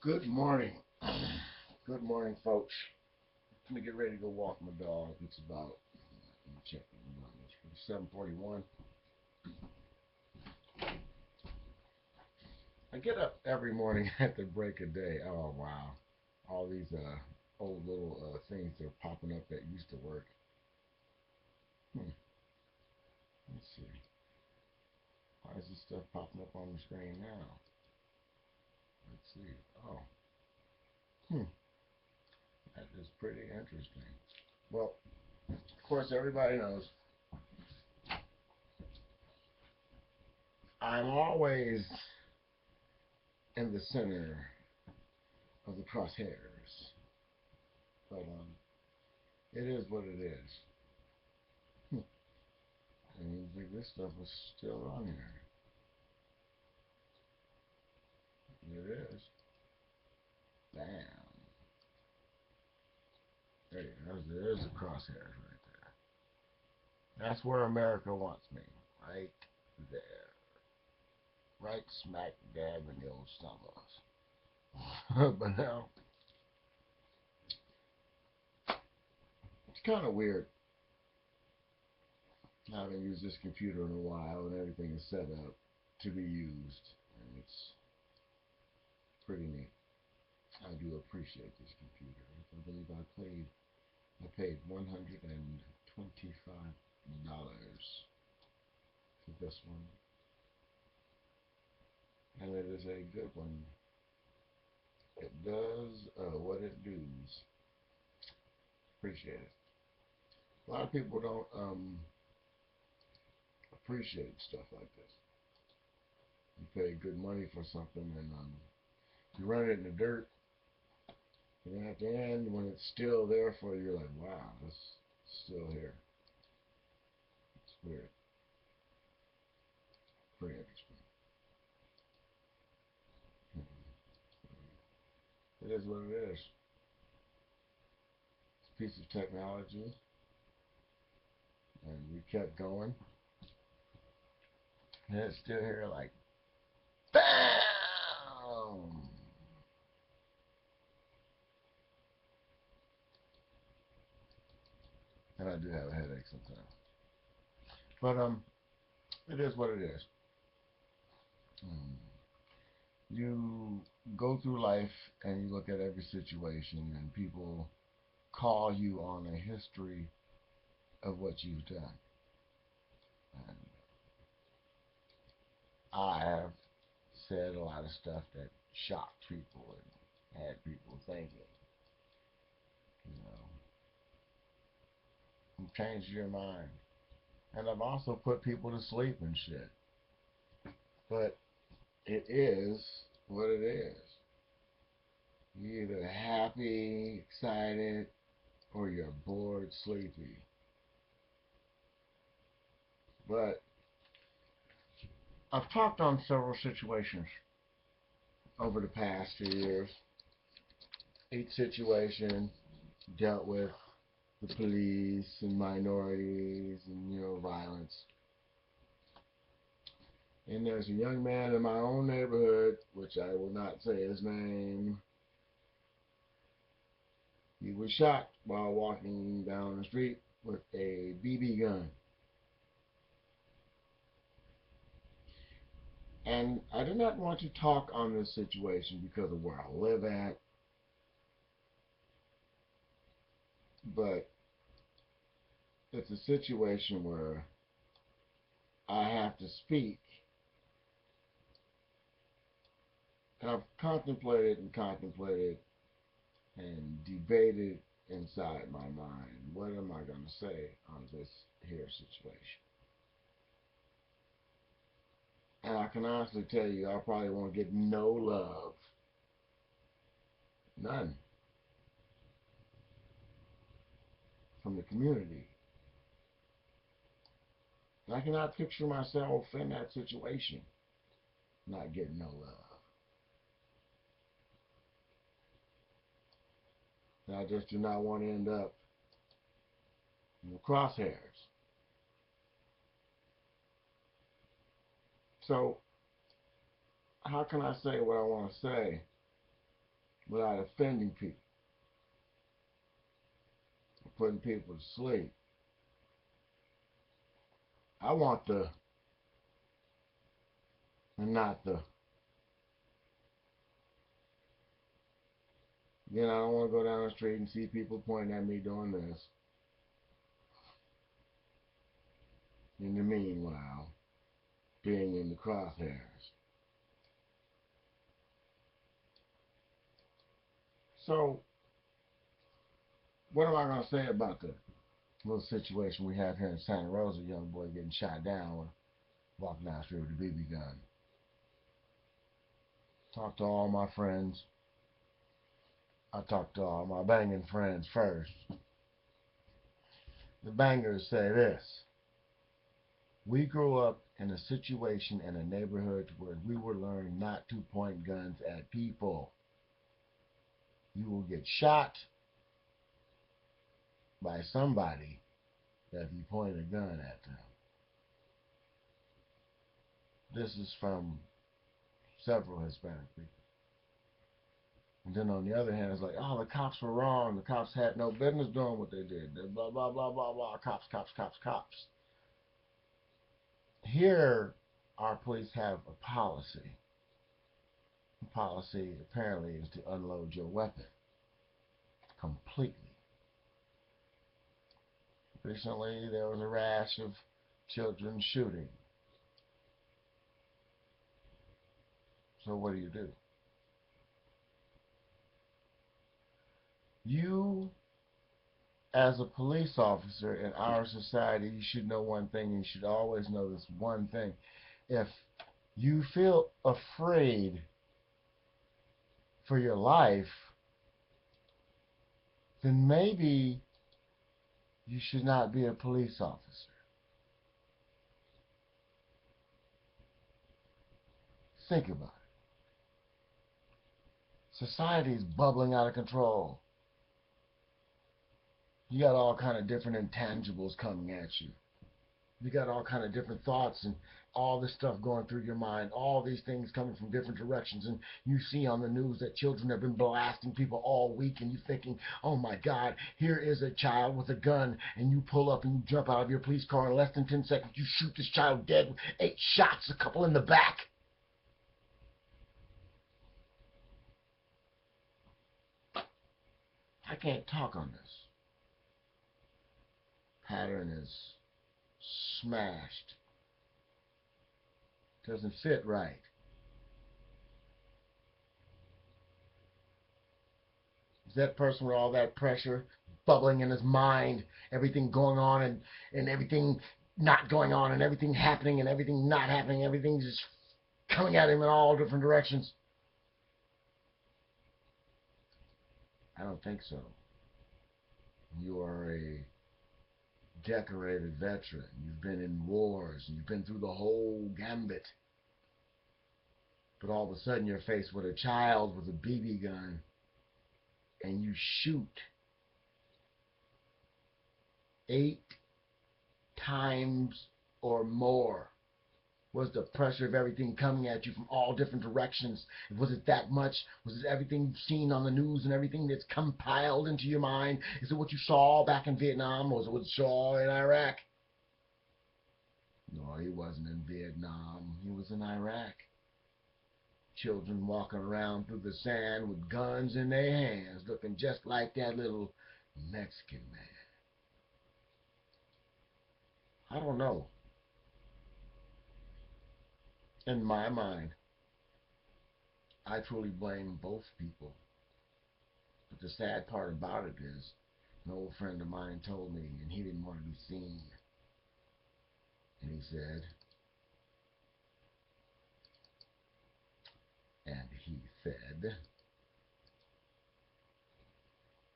Good morning. Good morning, folks. Let me get ready to go walk my dog. It's about, let me check it's 7:41. I get up every morning at the break of day. Oh, wow. All these old little things that are popping up that used to work. Hmm. Let's see. Why is this stuff popping up on the screen now? Let's see. Oh. Hmm. That is pretty interesting. Well, of course, everybody knows I'm always in the center of the crosshairs. But it is what it is. I didn't think this stuff was still on here. It is. Bam. There you go. There's the crosshairs right there. That's where America wants me. Right there. Right smack dab in the old stumbles. But now, it's kind of weird. I haven't used this computer in a while and everything is set up to be used. And it's pretty neat. I do appreciate this computer. I believe I paid $125 for this one, and it is a good one. It does what it does. Appreciate it. A lot of people don't appreciate stuff like this. You pay good money for something, and you run it in the dirt, and then at the end, when it's still there for you, you're like, wow, it's still here. It's weird. Pretty interesting. It is what it is. It's a piece of technology, and we kept going, and it's still here like, BAM! And I do have a headache sometimes. But it is what it is. Um, you go through life and you look at every situation, and people call you on a history of what you've done. And I have said a lot of stuff that shocked people and had people thinking, you know, changed your mind. And I've also put people to sleep and shit. But it is what it is. You're either happy, excited, or you're bored, sleepy. But I've talked on several situations over the past few years. Each situation dealt with the police and minorities and, violence. And there's a young man in my own neighborhood, which I will not say his name. He was shot while walking down the street with a BB gun. And I do not want to talk on this situation because of where I live at, but it's a situation where I have to speak. And I've contemplated and contemplated and debated inside my mind, what am I going to say on this here situation? And I can honestly tell you, I probably won't get no love. None. From the community. And I cannot picture myself in that situation not getting no love. And I just do not want to end up in the crosshairs. So, how can I say what I want to say without offending people, putting people to sleep. I want the and not the. You know, I don't want to go down the street and see people pointing at me doing this. In the meanwhile, being in the crosshairs. So, what am I going to say about the little situation we have here in Santa Rosa? A young boy getting shot down walking down the street with a BB gun. Talked to all my friends. I talked to all my banging friends first. The bangers say this. We grew up in a situation in a neighborhood where we were learning not to point guns at people. You will get shot by somebody if you point a gun at them. This is from several Hispanic people. And then on the other hand, it's like, oh, the cops were wrong. The cops had no business doing what they did. Blah, blah, blah, blah, blah. Cops, cops, cops, cops. Here, our police have a policy. The policy, apparently, is to unload your weapon completely. Recently, there was a rash of children shooting. So what do? You, as a police officer in our society, you should know one thing. You should always know this one thing. If you feel afraid for your life, then maybe you should not be a police officer. Think about it. Society is bubbling out of control. You got all kind of different intangibles coming at you. You got all kind of different thoughts and all this stuff going through your mind, all these things coming from different directions, and you see on the news that children have been blasting people all week, and you're thinking, oh my God, here is a child with a gun, and you pull up and you jump out of your police car in less than 10 seconds, you shoot this child dead with 8 shots, a couple in the back. I can't talk on this. Pattern is smashed. Doesn't fit right. Is that person with all that pressure bubbling in his mind, everything going on and everything not going on and everything happening and everything not happening, everything just coming at him in all different directions? I don't think so. You are a decorated veteran. You've been in wars. You've been through the whole gambit. But all of a sudden you're faced with a child with a BB gun and you shoot 8 times or more. Was the pressure of everything coming at you from all different directions? Was it that much? Was it everything you've seen on the news and everything that's compiled into your mind? Is it what you saw back in Vietnam? Or was it what you saw in Iraq? No, he wasn't in Vietnam. He was in Iraq. Children walking around through the sand with guns in their hands, looking just like that little Mexican man. I don't know. In my mind, I truly blame both people. But the sad part about it is, an old friend of mine told me, and he didn't want to be seen. And he said,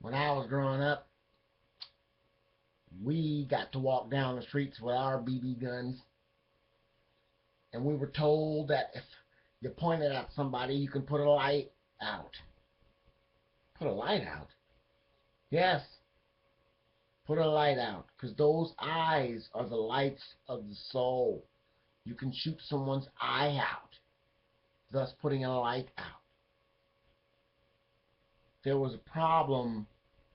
when I was growing up, we got to walk down the streets with our BB guns, and we were told that if you pointed at somebody, you can put a light out. Put a light out? Yes, put a light out, because those eyes are the lights of the soul. You can shoot someone's eye out, thus putting a light out. there was a problem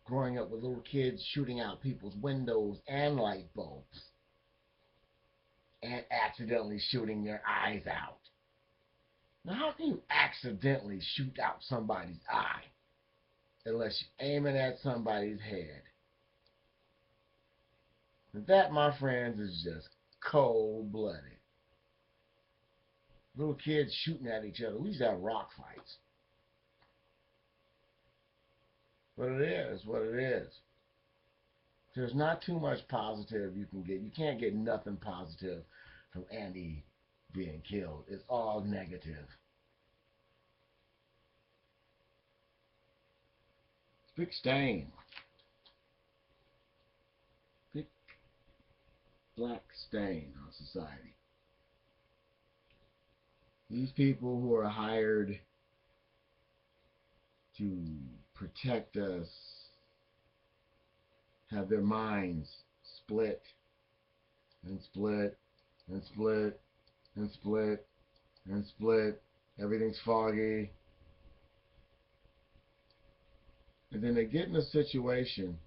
growing up with little kids shooting out people's windows and light bulbs and accidentally shooting their eyes out. Now, how can you accidentally shoot out somebody's eye unless you aim it at somebody's head? That, my friends, is just cold-blooded. Little kids shooting at each other. We used to have rock fights. But it is what it is. There's not too much positive you can get. You can't get nothing positive from Andy being killed. It's all negative. Big stain. Big black stain on society. These people who are hired to protect us have their minds split and split and split and split and split. Everything's foggy. And then they get in a situation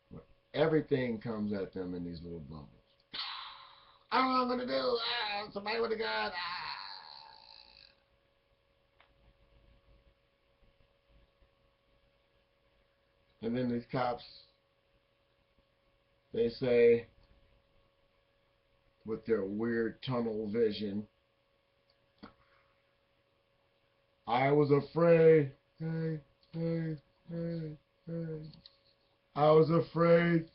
where everything comes at them in these little bubbles. I don't know what I'm going to do. Somebody with a gun. And then these cops, they say, with their weird tunnel vision, I was afraid. Hey, hey, hey, hey. I was afraid,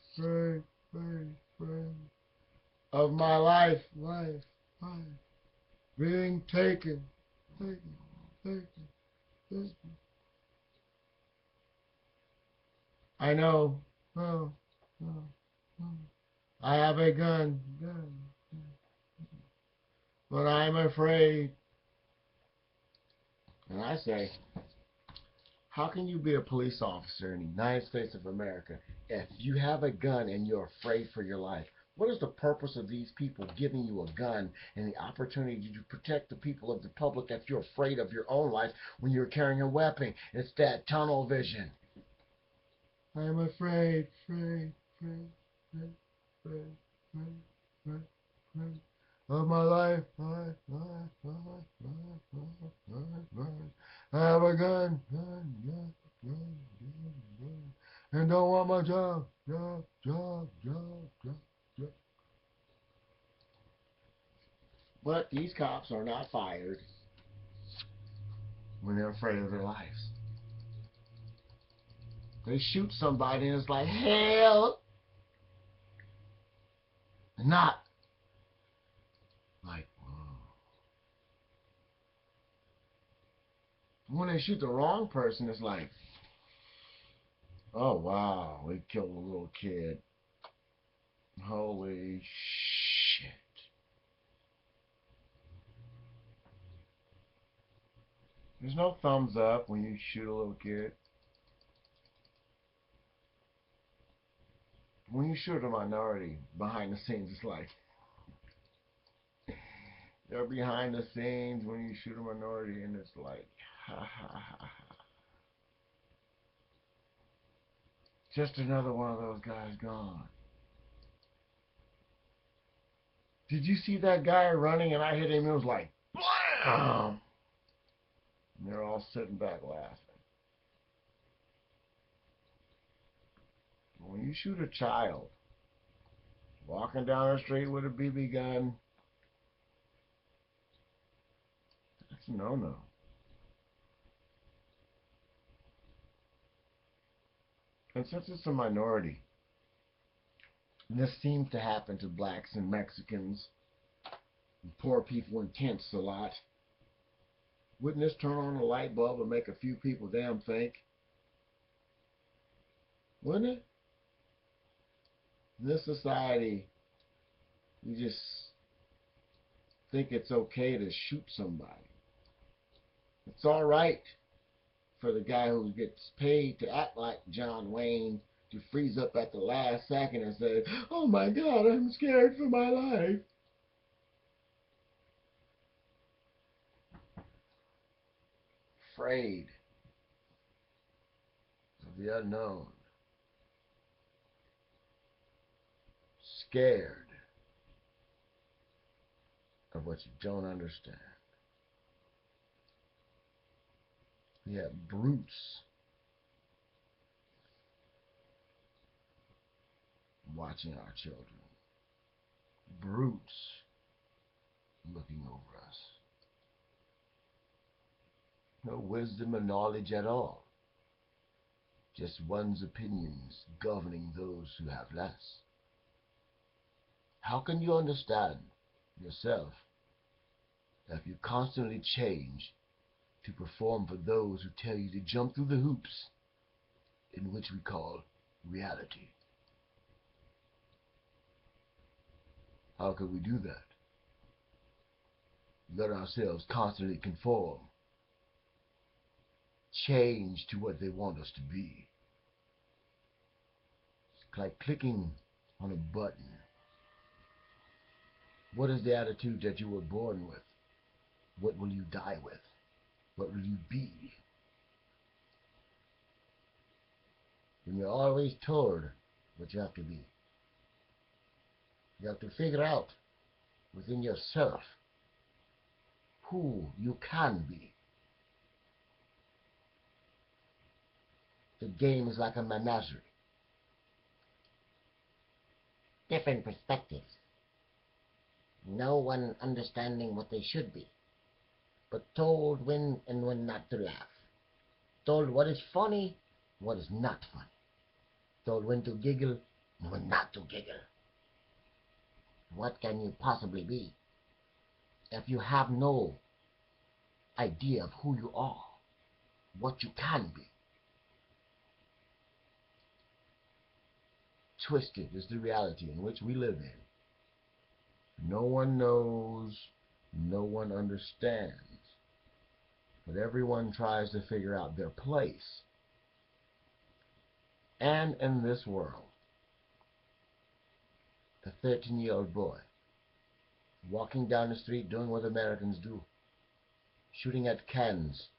of my life, being taken. I know. Oh, oh, oh. I have a gun, but I'm afraid. And I say, how can you be a police officer in the United States of America if you have a gun and you're afraid for your life? What is the purpose of these people giving you a gun and the opportunity to protect the people of the public if you're afraid of your own life when you're carrying a weapon? It's that tunnel vision. I'm afraid, of my life. I have a gun, and don't want my job. But these cops are not fired when they're afraid of their lives. They shoot somebody and it's like, hell! Not like, whoa. When they shoot the wrong person, it's like, oh wow, they killed a little kid. Holy shit. There's no thumbs up when you shoot a little kid. When you shoot a minority behind the scenes, it's like, they're behind the scenes when you shoot a minority and it's like, ha ha ha ha. Just another one of those guys gone. Did you see that guy running and I hit him? It was like, blam! And they're all sitting back laughing. When you shoot a child walking down the street with a BB gun, that's a no-no. And since it's a minority, and this seems to happen to blacks and Mexicans and poor people in tents a lot, wouldn't this turn on a light bulb and make a few people damn think? Wouldn't it? In this society, you just think it's okay to shoot somebody. It's all right for the guy who gets paid to act like John Wayne to freeze up at the last second and say, oh my God, I'm scared for my life. Afraid. the unknown, scared of what you don't understand. We have brutes watching our children, brutes looking over us. No wisdom or knowledge at all, just one's opinions governing those who have less. How can you understand yourself if you constantly change to perform for those who tell you to jump through the hoops in which we call reality? How could we do that? Let ourselves constantly conform, change to what they want us to be. It's like clicking on a button. What is the attitude that you were born with? What will you die with? What will you be? And you're always told what you have to be. You have to figure out within yourself who you can be. The game is like a menagerie. Different perspectives. No one understanding what they should be, but told when and when not to laugh. Told what is funny, what is not funny. Told when to giggle and when not to giggle. What can you possibly be if you have no idea of who you are, what you can be? Twisted is the reality in which we live in. No one knows, no one understands, but everyone tries to figure out their place. And in this world, a 13-year-old boy walking down the street doing what Americans do, shooting at cans,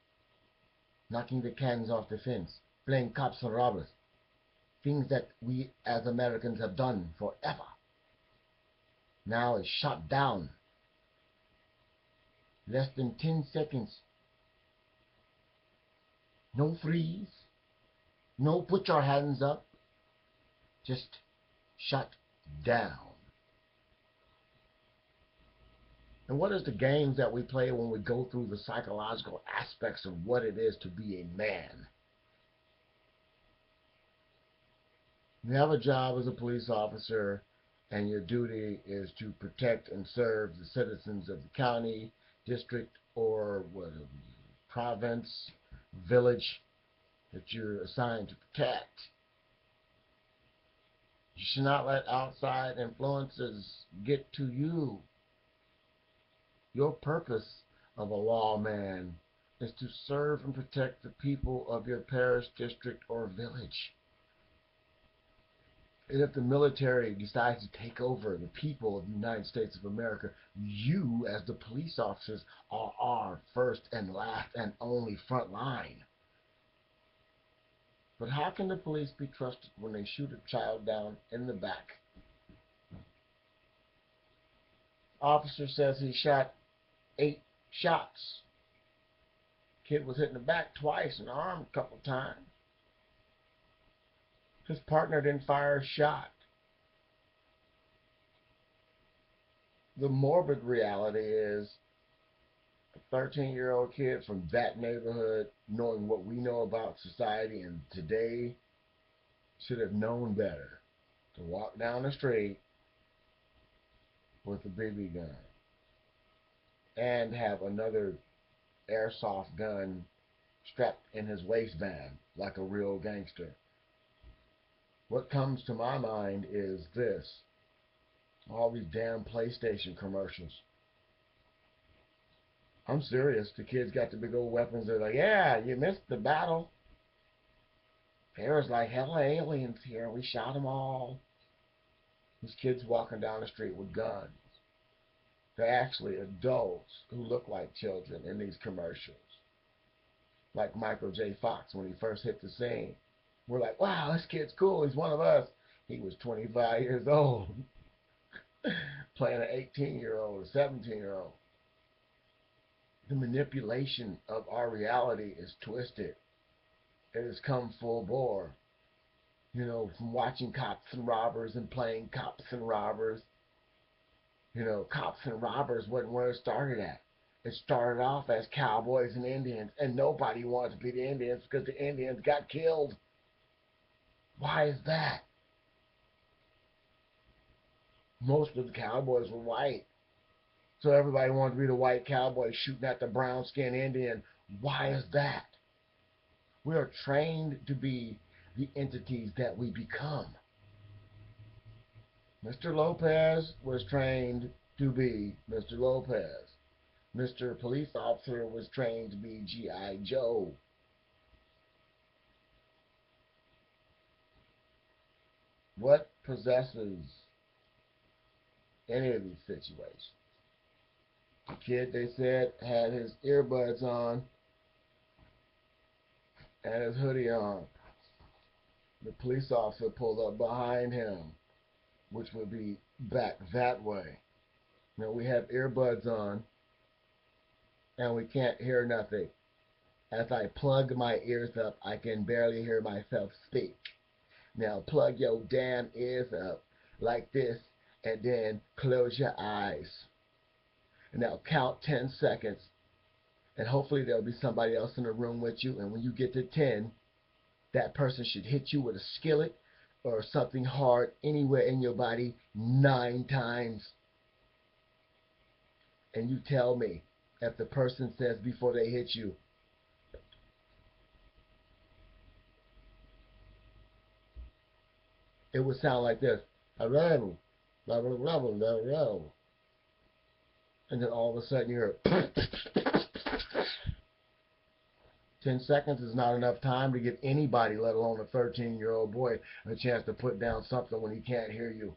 knocking the cans off the fence, playing cops and robbers, things that we as Americans have done forever, now is shot down. Less than 10 seconds. No freeze. No put your hands up. Just shut down. And what is the games that we play when we go through the psychological aspects of what it is to be a man? You have a job as a police officer, and your duty is to protect and serve the citizens of the county, district, or province, village that you're assigned to protect. You should not let outside influences get to you. Your purpose of a lawman is to serve and protect the people of your parish, district, or village. And if the military decides to take over the people of the United States of America, you, as the police officers, are our first and last and only front line. But how can the police be trusted when they shoot a child down in the back? Officer says he shot 8 shots. Kid was hit in the back twice and armed a couple times. His partner didn't fire a shot. The morbid reality is a 13-year-old kid from that neighborhood, knowing what we know about society and today, should have known better to walk down the street with a BB gun and have another airsoft gun strapped in his waistband like a real gangster. What comes to my mind is this: all these damn PlayStation commercials. I'm serious. The kids got the big old weapons. They're like, yeah, you missed the battle. There was like hella aliens here. We shot them all. These kids walking down the street with guns. They're actually adults who look like children in these commercials. Like Michael J. Fox when he first hit the scene. We're like, wow, this kid's cool. He's one of us. He was 25 years old playing an 18-year-old, a 17-year-old. The manipulation of our reality is twisted. It has come full bore. From watching Cops and Robbers and playing Cops and Robbers. Cops and Robbers wasn't where it started at. It started off as cowboys and Indians, and nobody wanted to be the Indians because the Indians got killed. Why is that? Most of the cowboys were white. So everybody wanted to be the white cowboy shooting at the brown skinned Indian. Why is that? We are trained to be the entities that we become. Mr. Lopez was trained to be Mr. Lopez. Mr. Police Officer was trained to be G.I. Joe. What possesses any of these situations? The kid, they said, had his earbuds on and his hoodie on. The police officer pulled up behind him, which would be back that way. Now we have earbuds on and we can't hear nothing. As I plug my ears up, I can barely hear myself speak. Now plug your damn ears up like this and then close your eyes. Now count 10 seconds and hopefully there'll be somebody else in the room with you, and when you get to 10, that person should hit you with a skillet or something hard anywhere in your body 9 times. And you tell me if the person says before they hit you, it would sound like this. Hello, blah, blah, blah, blah, blah, blah. And then all of a sudden you hear 10 seconds is not enough time to give anybody, let alone a 13-year-old boy, a chance to put down something when he can't hear you.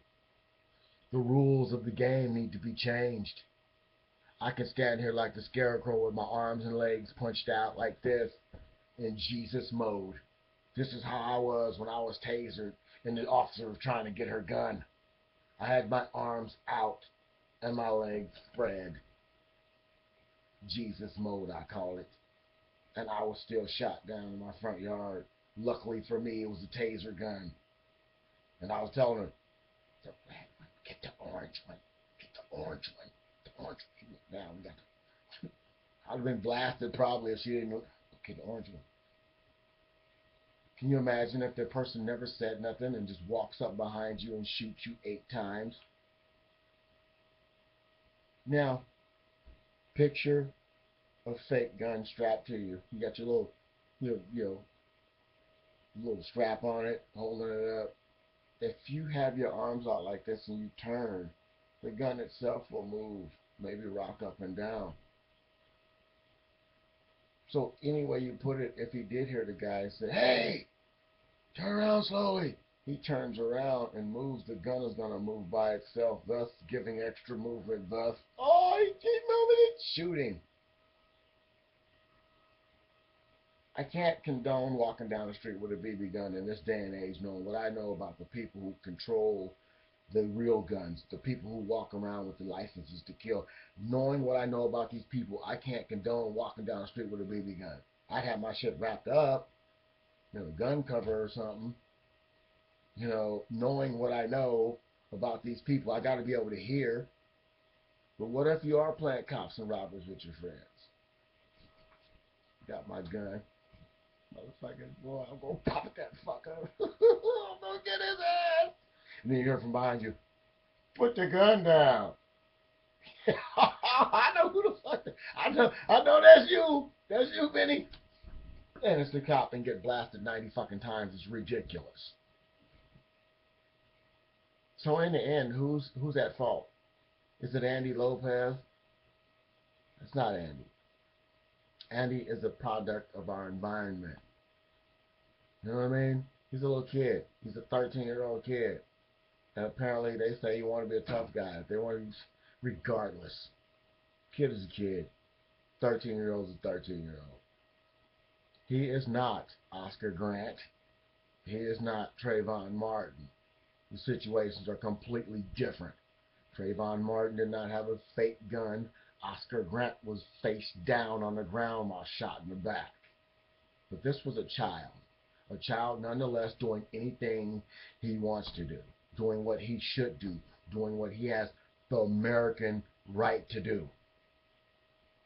The rules of the game need to be changed. I can stand here like the scarecrow with my arms and legs punched out like this in Jesus mode. This is how I was when I was tasered and the officer was trying to get her gun. I had my arms out and my legs spread. Jesus mode, I call it. And I was still shot down in my front yard. Luckily for me, it was a taser gun. And I was telling her, the red one, get the orange one, get the orange one, the orange one. Now we got the... I'd have been blasted probably if she didn't know. Okay, the orange one. Can you imagine if the person never said nothing and just walks up behind you and shoots you 8 times? Now, picture a fake gun strapped to you. You got your little strap on it, holding it up. If you have your arms out like this and you turn, the gun itself will move, maybe rock up and down. So any way you put it, if he did hear the guy say, hey, turn around slowly, he turns around and moves, the gun is going to move by itself, thus giving extra movement, thus, oh, he keep moving it, shooting. I can't condone walking down the street with a BB gun in this day and age, knowing what I know about the people who control the real guns, the people who walk around with the licenses to kill. Knowing what I know about these people, I can't condone walking down the street with a BB gun. I'd have my shit wrapped up, gun cover or something. Knowing what I know about these people, I got to be able to hear. But what if you are playing cops and robbers with your friends? Got my gun. Motherfucker, boy, I'm going to pop that fucker. I'm going to get his ass. And then you hear from behind you, put the gun down. I know who the fuck. I know that's you. That's you, Benny. And it's the cop and get blasted 90 fucking times. It's ridiculous. So in the end, who's at fault? Is it Andy Lopez? It's not Andy. Andy is a product of our environment. You know what I mean? He's a little kid. He's a 13-year-old kid. And apparently they say you want to be a tough guy. They want to be, regardless. Kid is a kid. 13-year-old is a 13-year-old. He is not Oscar Grant. He is not Trayvon Martin. The situations are completely different. Trayvon Martin did not have a fake gun. Oscar Grant was face down on the ground while shot in the back. But this was a child nonetheless doing anything he wants to do, doing what he should do, doing what he has the American right to do.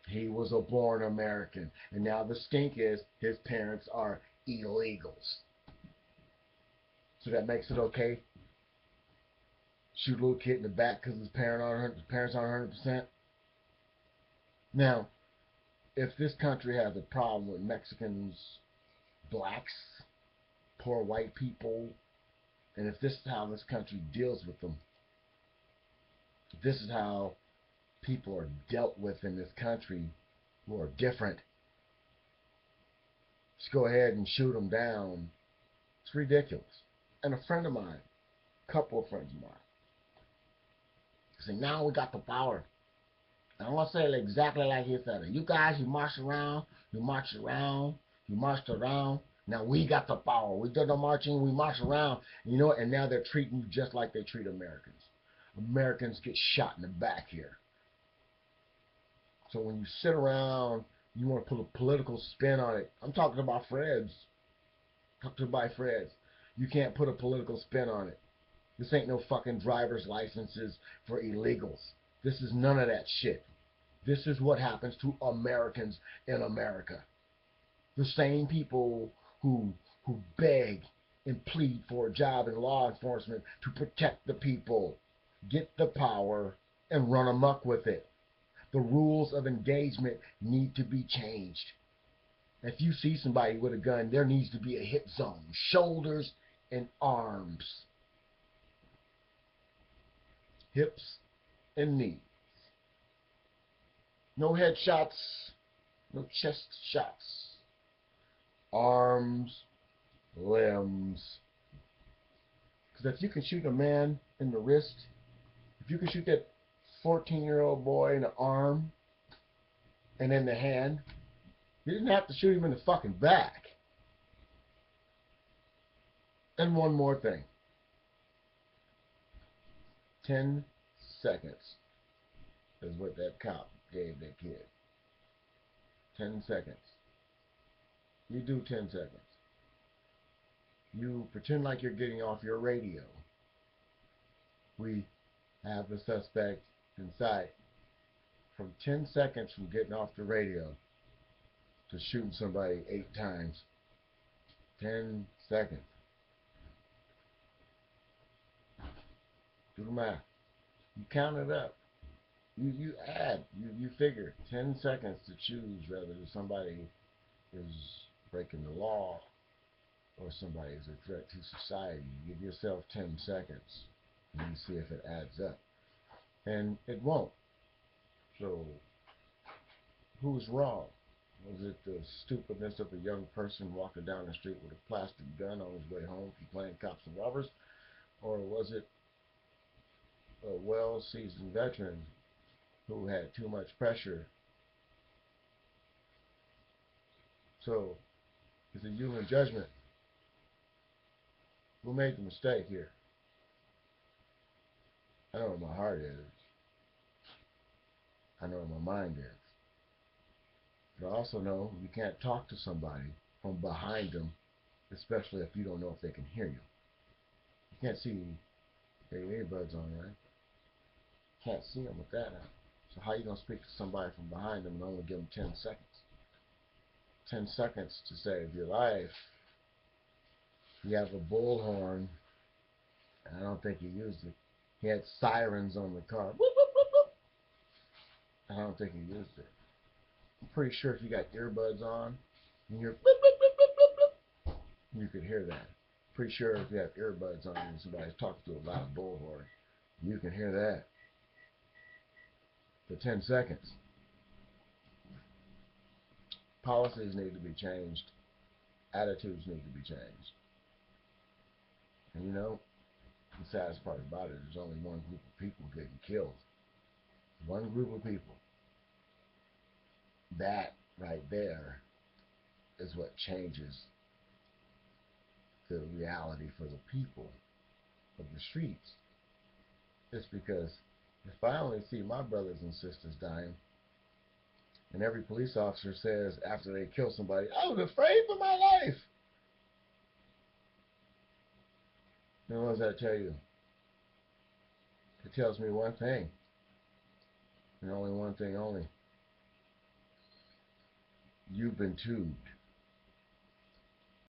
He was a born American. And now the stink is his parents are illegals. So that makes it okay? Shoot a little kid in the back because his parents aren't 100%? Now, if this country has a problem with Mexicans, blacks, poor white people, and if this is how this country deals with them, if this is how people are dealt with in this country who are different, just go ahead and shoot them down. It's ridiculous. And a friend of mine, a couple of friends of mine, say, now we got the power. And I'm going to say it exactly like he said it. You guys, you marched around, you marched around, you marched around. Now we got the power. We did the marching, we marched around. You know what? And now they're treating you just like they treat Americans. Americans get shot in the back here. So when you sit around, you want to put a political spin on it. I'm talking about Freds. Talking about Freds. You can't put a political spin on it. This ain't no fucking driver's licenses for illegals. This is none of that shit. This is what happens to Americans in America. The same people who beg and plead for a job in law enforcement to protect the people get the power and run amok with it. The rules of engagement need to be changed. If you see somebody with a gun, there needs to be a hit zone, shoulders and arms, hips and knees. No headshots, no chest shots. Arms, limbs. Because if you can shoot a man in the wrist, if you can shoot that 14-year-old boy in the arm and in the hand, you didn't have to shoot him in the fucking back. And one more thing. 10 seconds is what that cop gave that kid. 10 seconds. You do 10 seconds. You pretend like you're getting off your radio. We have the suspect in sight. From 10 seconds from getting off the radio to shooting somebody 8 times. 10 seconds. Do the math. You count it up. You add. You figure 10 seconds to choose whether somebody is breaking the law or somebody is a threat to society. You give yourself 10 seconds and you see if it adds up. And it won't. So, who's wrong? Was it the stupidness of a young person walking down the street with a plastic gun on his way home from playing cops and robbers? Or was it a well-seasoned veteran who had too much pressure? So, it's a human judgment. Who made the mistake here? I know what my heart is. I know what my mind is. But I also know you can't talk to somebody from behind them, especially if you don't know if they can hear you. You can't see their earbuds on, right? You can't see them with that on. So how are you going to speak to somebody from behind them and only give them 10 seconds? 10 seconds to save your life. You have a bullhorn, and I don't think he used it. He had sirens on the car. Whoop, whoop, whoop, whoop. I don't think he used it. I'm pretty sure if you got earbuds on, and you're whoop, whoop, whoop, whoop, whoop, whoop, you could hear that. Pretty sure if you have earbuds on and somebody's talking to a loud bullhorn, you can hear that. For 10 seconds. Policies need to be changed. Attitudes need to be changed. And you know, the saddest part about it is only one group of people getting killed. One group of people. That right there is what changes the reality for the people of the streets. It's because if I only see my brothers and sisters dying, and every police officer says after they kill somebody, I was afraid for my life. Then what does that tell you? It tells me one thing, and only one thing only. You've been tubed.